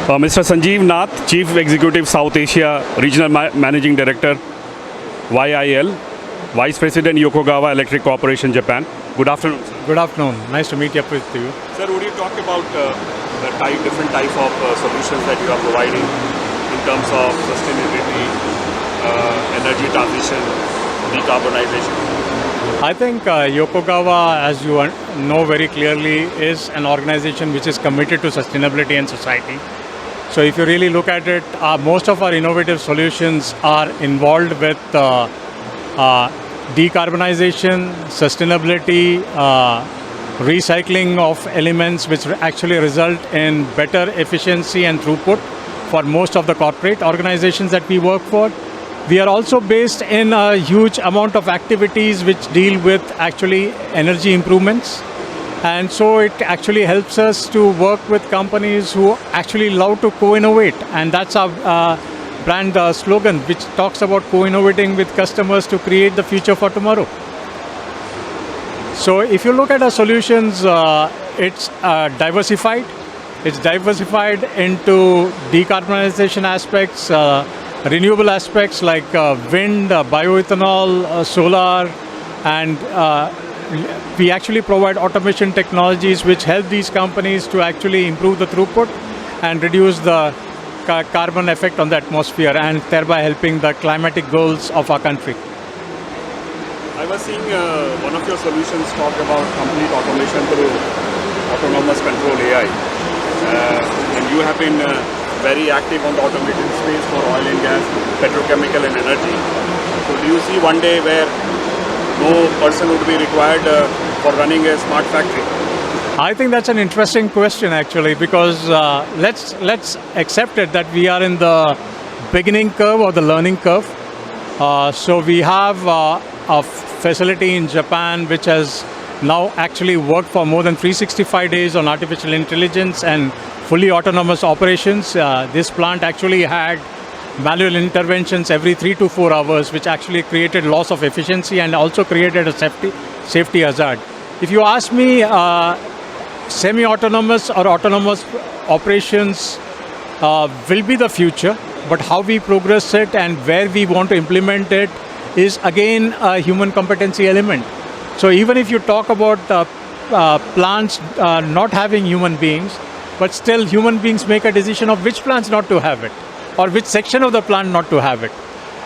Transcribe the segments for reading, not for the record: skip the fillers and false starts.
Mr. Sanjeev Nath, Chief Executive South Asia Regional Managing Director, YIL, Vice President Yokogawa Electric Corporation, Japan. Good afternoon, sir. Good afternoon. Nice to meet up with you. Sir, would you talk about the different type of solutions that you are providing in terms of sustainability, energy transition, decarbonization? I think Yokogawa, as you know very clearly, is an organization which is committed to sustainability and society. So if you really look at it, most of our innovative solutions are involved with decarbonization, sustainability, recycling of elements which actually result in better efficiency and throughput for most of the corporate organizations that we work for. We are also based in a huge amount of activities which deal with actually energy improvements. And so it actually helps us to work with companies who actually love to co-innovate. And that's our brand slogan, which talks about co-innovating with customers to create the future for tomorrow. So if you look at our solutions, it's diversified. It's diversified into decarbonization aspects, renewable aspects like wind, bioethanol, solar, and we actually provide automation technologies which help these companies to actually improve the throughput and reduce the carbon effect on the atmosphere, and thereby helping the climatic goals of our country. I was seeing one of your solutions talk about complete automation through autonomous control AI. And you have been very active on the automation space for oil and gas, petrochemical and energy. So do you see one day where no person would be required for running a smart factory? I think that's an interesting question actually, because let's accept it that we are in the beginning curve or the learning curve. So we have a facility in Japan which has now actually worked for more than 365 days on artificial intelligence and fully autonomous operations. This plant actually had manual interventions every 3 to 4 hours, which actually created loss of efficiency and also created a safety hazard. If you ask me, semi-autonomous or autonomous operations will be the future, but how we progress it and where we want to implement it is again a human competency element. So even if you talk about plants not having human beings, but still human beings make a decision of which plants not to have it, or which section of the plant not to have it.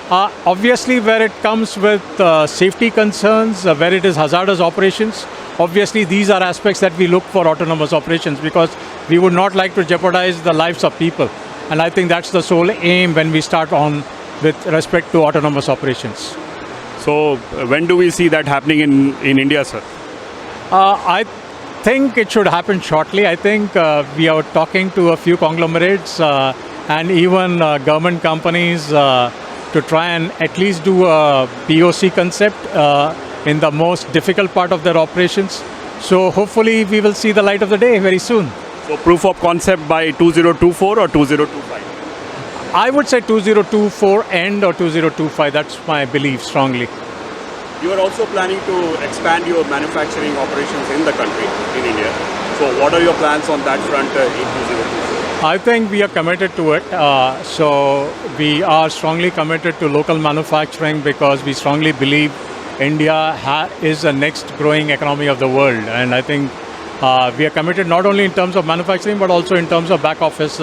Obviously, where it comes with safety concerns, where it is hazardous operations, obviously these are aspects that we look for autonomous operations, because we would not like to jeopardize the lives of people. And I think that's the sole aim when we start on with respect to autonomous operations. So when do we see that happening in India, sir? I think it should happen shortly. I think we are talking to a few conglomerates and even government companies to try and at least do a POC concept in the most difficult part of their operations. So hopefully we will see the light of the day very soon. So proof of concept by 2024 or 2025? I would say 2024 end or 2025. That's my belief strongly. You are also planning to expand your manufacturing operations in the country, in India. So what are your plans on that front in 2024? I think we are committed to it. So we are strongly committed to local manufacturing, because we strongly believe India is the next growing economy of the world. And I think we are committed not only in terms of manufacturing, but also in terms of back office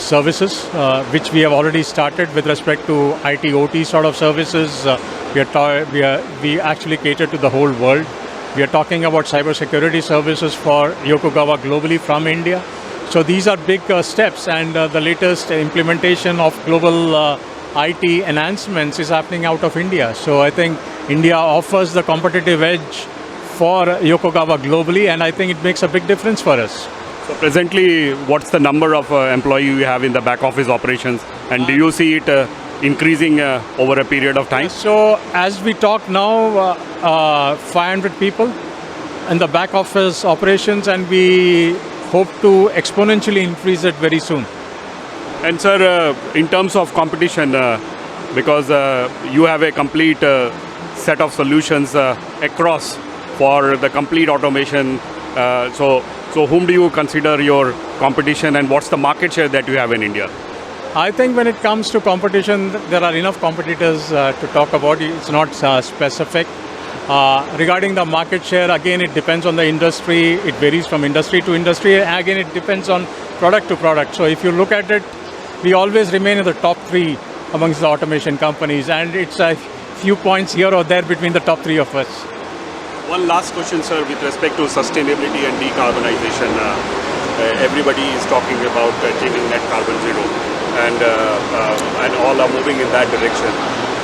services, which we have already started with respect to IT, OT sort of services. We actually cater to the whole world. We are talking about cybersecurity services for Yokogawa globally from India. So these are big steps, and the latest implementation of global IT enhancements is happening out of India. So I think India offers the competitive edge for Yokogawa globally, and I think it makes a big difference for us. So presently, what's the number of employees you have in the back office operations, and do you see it increasing over a period of time? So as we talk now, 500 people in the back office operations, and we hope to exponentially increase it very soon. And sir, in terms of competition, because you have a complete set of solutions across for the complete automation, so So whom do you consider your competition, and what's the market share that you have in India? I think when it comes to competition, there are enough competitors to talk about. It's not specific. Regarding the market share, again, it depends on the industry. It varies from industry to industry. Again, it depends on product to product. So if you look at it, we always remain in the top 3 amongst the automation companies, and it's a few points here or there between the top 3 of us. One last question, sir, with respect to sustainability and decarbonization. Everybody is talking about achieving net carbon zero, and all are moving in that direction.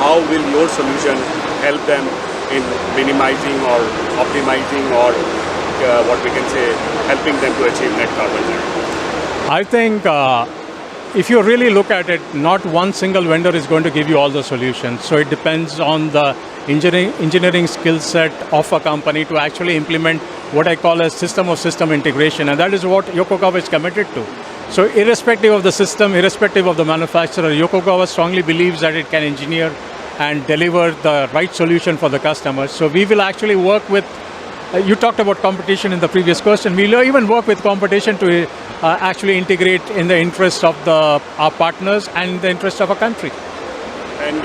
How will your solution help them in minimizing or optimizing, or what we can say, helping them to achieve net carbon zero? I think if you really look at it, not one single vendor is going to give you all the solutions. So it depends on the engineering skill set of a company to actually implement what I call a system of system integration. And that is what Yokogawa is committed to. So irrespective of the system, irrespective of the manufacturer, Yokogawa strongly believes that it can engineer and deliver the right solution for the customers. So we will actually work with, you talked about competition in the previous question, we'll even work with competition to actually integrate in the interest of our partners and the interest of our country. And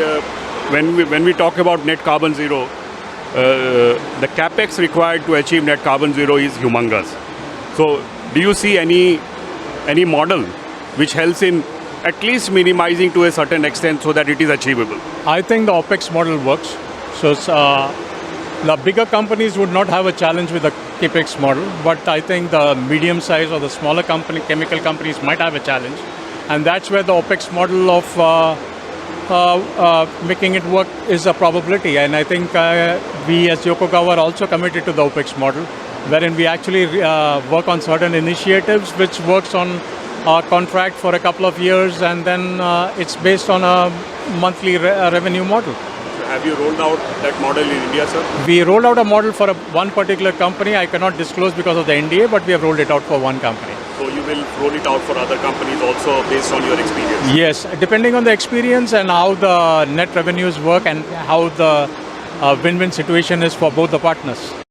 when we talk about net carbon zero, the capex required to achieve net carbon zero is humongous. So do you see any model which helps in at least minimizing to a certain extent so that it is achievable? I think the OPEX model works. So the bigger companies would not have a challenge with the CAPEX model, but I think the medium size or the smaller chemical companies might have a challenge. And that's where the OPEX model of making it work is a probability. And I think we as Yokogawa are also committed to the OPEX model, wherein we actually work on certain initiatives which works on a contract for a couple of years, and then it's based on a monthly revenue model. Have you rolled out that model in India, sir? We rolled out a model for one particular company. I cannot disclose because of the NDA, but we have rolled it out for one company. So you will roll it out for other companies also based on your experience? Yes, depending on the experience and how the net revenues work and how the win-win situation is for both the partners.